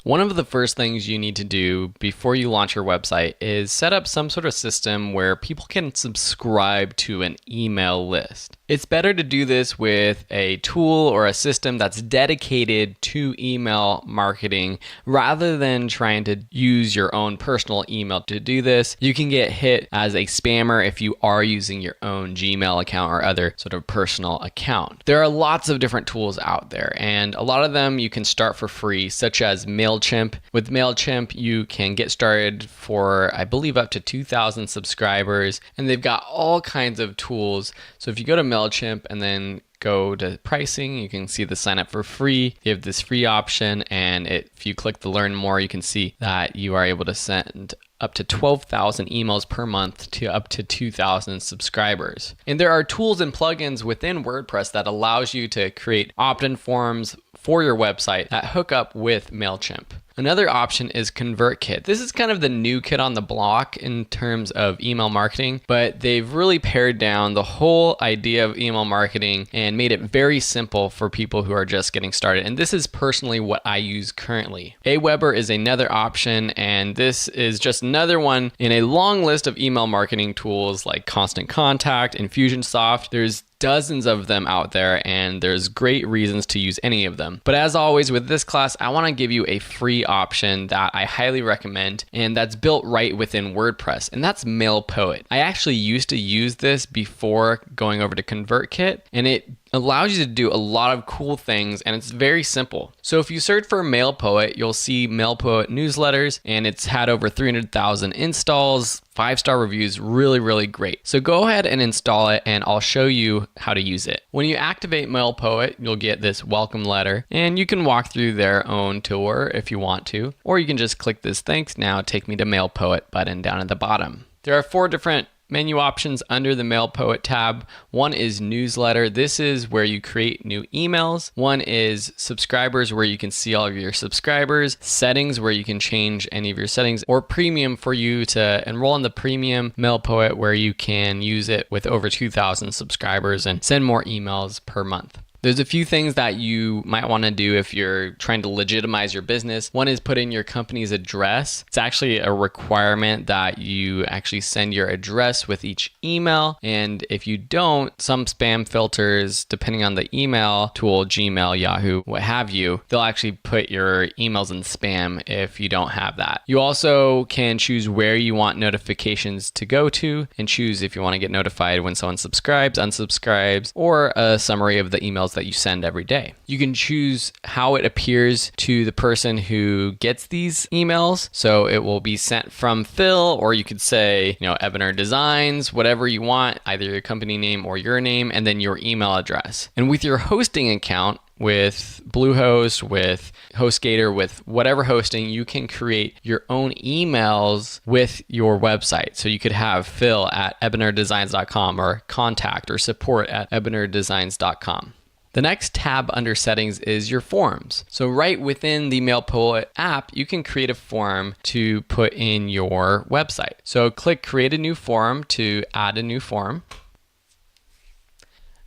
One of the first things you need to do before you launch your website is set up some sort of system where people can subscribe to an email list. It's better to do this with a tool or a system that's dedicated to email marketing rather than trying to use your own personal email to do this. You can get hit as a spammer if you are using your own Gmail account or other sort of personal account. There are lots of different tools out there, and a lot of them you can start for free, such as mailchimp. With mailchimp, you can get started for, I believe, up to 2,000 subscribers, and they've got all kinds of tools. So if you go to mailchimp and then go to pricing, you can see the sign up for free. You have this free option, and if you click the learn more, you can see that you are able to send up to 12,000 emails per month to up to 2,000 subscribers. And there are tools and plugins within WordPress that allows you to create opt-in forms for your website that hook up with MailChimp. Another option is ConvertKit. This is kind of the new kid on the block in terms of email marketing, but they've really pared down the whole idea of email marketing and made it very simple for people who are just getting started. And this is personally what I use currently. Aweber is another option, and this is just another one in a long list of email marketing tools like Constant Contact, Infusionsoft. There's dozens of them out there, and there's great reasons to use any of them. But as always with this class, I want to give you a free option that I highly recommend, and that's built right within WordPress, and that's mailpoet. I actually used to use this before going over to ConvertKit, and it allows you to do a lot of cool things, and it's very simple. So if you search for mailpoet, you'll see mailpoet newsletters, and it's had over 300,000 installs, 5-star reviews, really great. So go ahead and install it, and I'll show you how to use it. When you activate mailpoet, you'll get this welcome letter, and you can walk through their own tour if you want to, or you can just click this thanks now, take me to mailpoet button down at the bottom. There are 4 different menu options under the mailpoet tab. One is newsletter. This is where you create new emails. One is subscribers, where you can see all of your subscribers. Settings, where you can change any of your settings. Or premium, for you to enroll in the premium mailpoet, where you can use it with over 2,000 subscribers and send more emails per month. There's a few things that you might want to do if you're trying to legitimize your business. One is put in your company's address. It's actually a requirement that you actually send your address with each email. And if you don't, some spam filters, depending on the email tool, Gmail, Yahoo, what have you, they'll actually put your emails in spam if you don't have that. You also can choose where you want notifications to go to, and choose if you want to get notified when someone subscribes, unsubscribes, or a summary of the emails that you send every day. You can choose how it appears to the person who gets these emails. So it will be sent from Phil, or you could say, Ebener Designs, whatever you want, either your company name or your name, and then your email address. And with your hosting account, with Bluehost, with HostGator, with whatever hosting, you can create your own emails with your website. So you could have phil@ebenerdesigns.com, or contact or support at ebenerdesigns.com. The next tab under settings is your forms. So right within the mailpoet app, you can create a form to put in your website. So click create a new form to add a new form.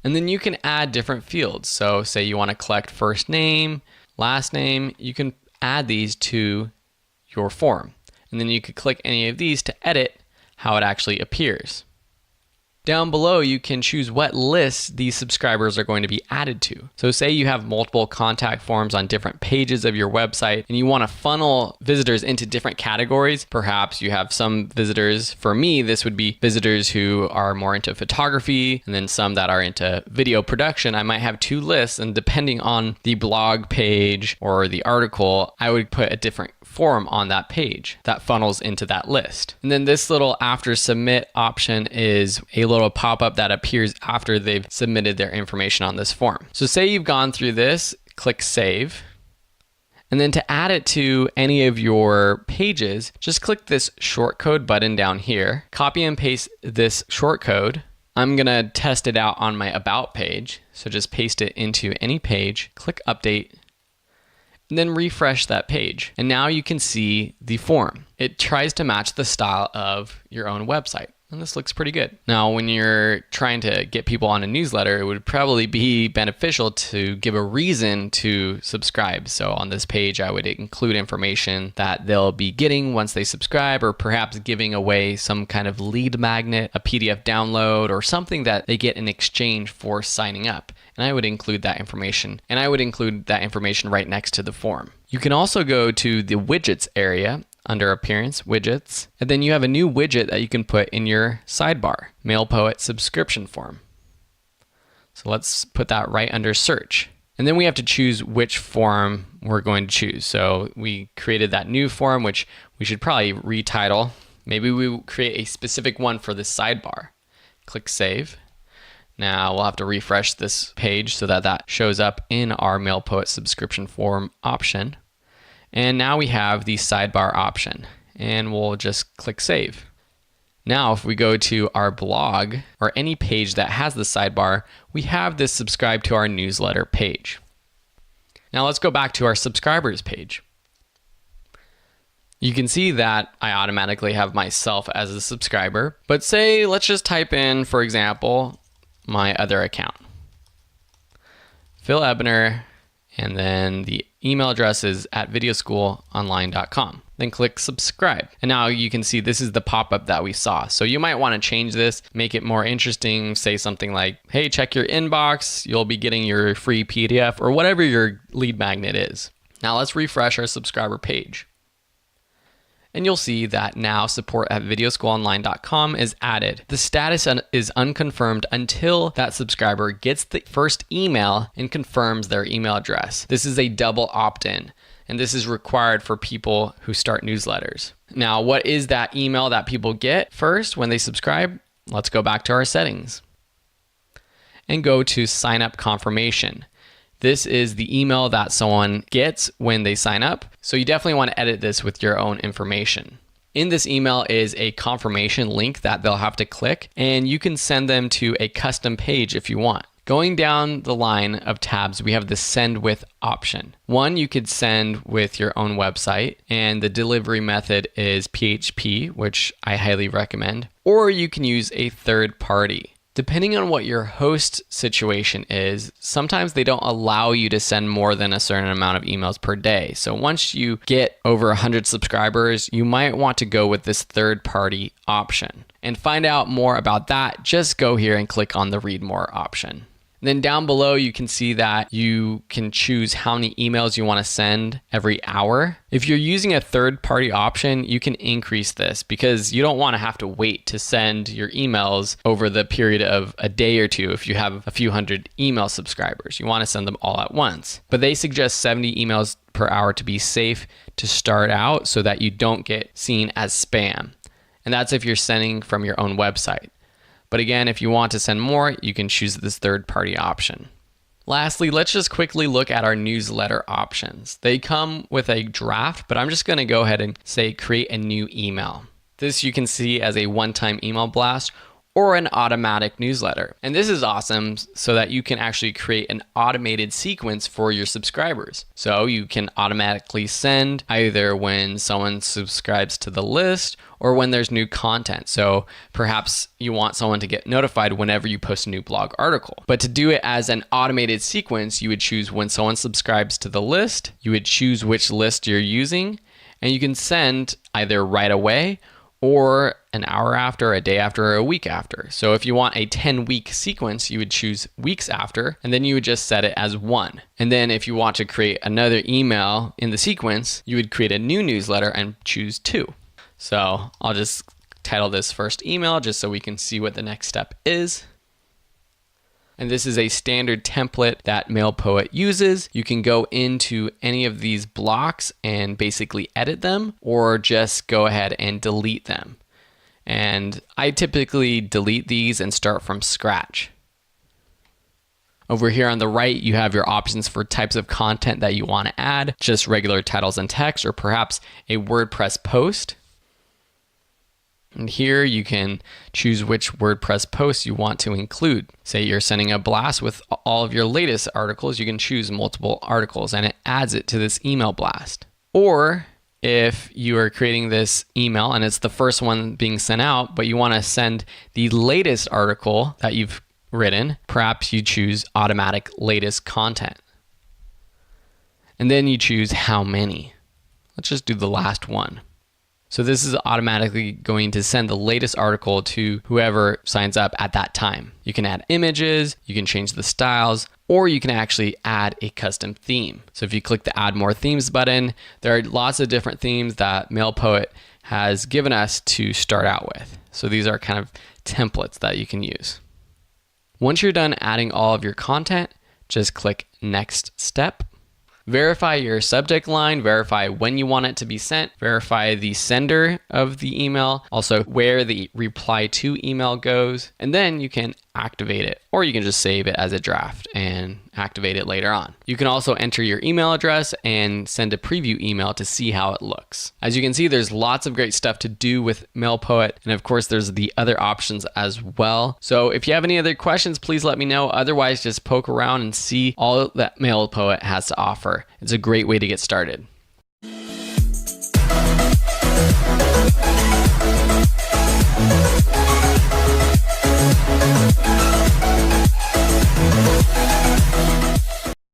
And then you can add different fields. So say you want to collect first name, last name, you can add these to your form. And then you could click any of these to edit how it actually appears. Down below, you can choose what lists these subscribers are going to be added to. So say you have multiple contact forms on different pages of your website, and you want to funnel visitors into different categories. Perhaps you have some visitors. For me, this would be visitors who are more into photography, and then some that are into video production. I might have 2 lists, and depending on the blog page or the article, I would put a different form on that page that funnels into that list. And then this little after submit option is a little pop-up that appears after they've submitted their information on this form. So say you've gone through this, click save. And then to add it to any of your pages, just click this shortcode button down here, copy and paste this shortcode. I'm gonna test it out on my about page. So just paste it into any page, click update, and then refresh that page. And now you can see the form. It tries to match the style of your own website. And this looks pretty good. Now, when you're trying to get people on a newsletter, it would probably be beneficial to give a reason to subscribe. So on this page, I would include information that they'll be getting once they subscribe, or perhaps giving away some kind of lead magnet, a PDF download, or something that they get in exchange for signing up. And I would include that information. And I would include that information right next to the form. You can also go to the widgets area under Appearance, Widgets, and then you have a new widget that you can put in your sidebar, mailpoet subscription form. So let's put that right under Search. And then we have to choose which form we're going to choose. So we created that new form, which we should probably retitle. Maybe we will create a specific one for the sidebar. Click Save. Now we'll have to refresh this page so that that shows up in our mailpoet subscription form option. And now we have the sidebar option, and we'll just click Save. Now, if we go to our blog or any page that has the sidebar, we have this subscribe to our newsletter page. Now let's go back to our subscribers page. You can see that I automatically have myself as a subscriber, but say, let's just type in, for example, my other account, Phil Ebner, and then the email address is at videoschoolonline.com. Then click subscribe. And now you can see this is the pop-up that we saw. So you might want to change this, make it more interesting, say something like, hey, check your inbox, you'll be getting your free PDF, or whatever your lead magnet is. Now let's refresh our subscriber page. And you'll see that now support at videoschoolonline.com is added. The status is unconfirmed until that subscriber gets the first email and confirms their email address. This is a double opt-in, and this is required for people who start newsletters. Now, what is that email that people get first when they subscribe? Let's go back to our settings and go to sign up confirmation. This is the email that someone gets when they sign up. So you definitely want to edit this with your own information. In this email is a confirmation link that they'll have to click, and you can send them to a custom page if you want. Going down the line of tabs, we have the send with option. One, you could send with your own website, and the delivery method is PHP, which I highly recommend, or you can use a third party. Depending on what your host situation is, sometimes they don't allow you to send more than a certain amount of emails per day. So once you get over 100 subscribers, you might want to go with this third-party option. And find out more about that, just go here and click on the Read More option. Then down below, you can see that you can choose how many emails you want to send every hour. If you're using a third-party option, you can increase this because you don't want to have to wait to send your emails over the period of a day or two if you have a few hundred email subscribers. You want to send them all at once. But they suggest 70 emails per hour to be safe to start out so that you don't get seen as spam. And that's if you're sending from your own website. But again, if you want to send more, you can choose this third-party option. Lastly, let's just quickly look at our newsletter options. They come with a draft, but I'm just going to go ahead and say create a new email. This you can see as a one-time email blast or an automatic newsletter. And this is awesome so that you can actually create an automated sequence for your subscribers. So you can automatically send either when someone subscribes to the list or when there's new content. So perhaps you want someone to get notified whenever you post a new blog article. But to do it as an automated sequence, you would choose when someone subscribes to the list, you would choose which list you're using, and you can send either right away or an hour after, a day after, or a week after. So if you want a 10-week sequence, you would choose weeks after, and then you would just set it as 1. And then if you want to create another email in the sequence, you would create a new newsletter and choose 2. So I'll just title this first email just so we can see what the next step is. And this is a standard template that mailpoet uses. You can go into any of these blocks and basically edit them, or just go ahead and delete them. And I typically delete these and start from scratch. Over here on the right, you have your options for types of content that you want to add, just regular titles and text, or perhaps a WordPress post. And here you can choose which WordPress posts you want to include. Say you're sending a blast with all of your latest articles, you can choose multiple articles and it adds it to this email blast. Or if you are creating this email and it's the first one being sent out, but you want to send the latest article that you've written, perhaps you choose automatic latest content. And then you choose how many. Let's just do the last one. So this is automatically going to send the latest article to whoever signs up at that time. You can add images, you can change the styles, or you can actually add a custom theme. So if you click the Add More Themes button, there are lots of different themes that mailpoet has given us to start out with. So these are kind of templates that you can use. Once you're done adding all of your content, just click Next Step. Verify your subject line, verify when you want it to be sent, verify the sender of the email, also where the reply to email goes, and then you can activate it, or you can just save it as a draft and activate it later on. You can also enter your email address and send a preview email to see how it looks. As you can see, there's lots of great stuff to do with mailpoet, and of course there's the other options as well. So if you have any other questions, please let me know. Otherwise, just poke around and see all that mailpoet has to offer. It's a great way to get started.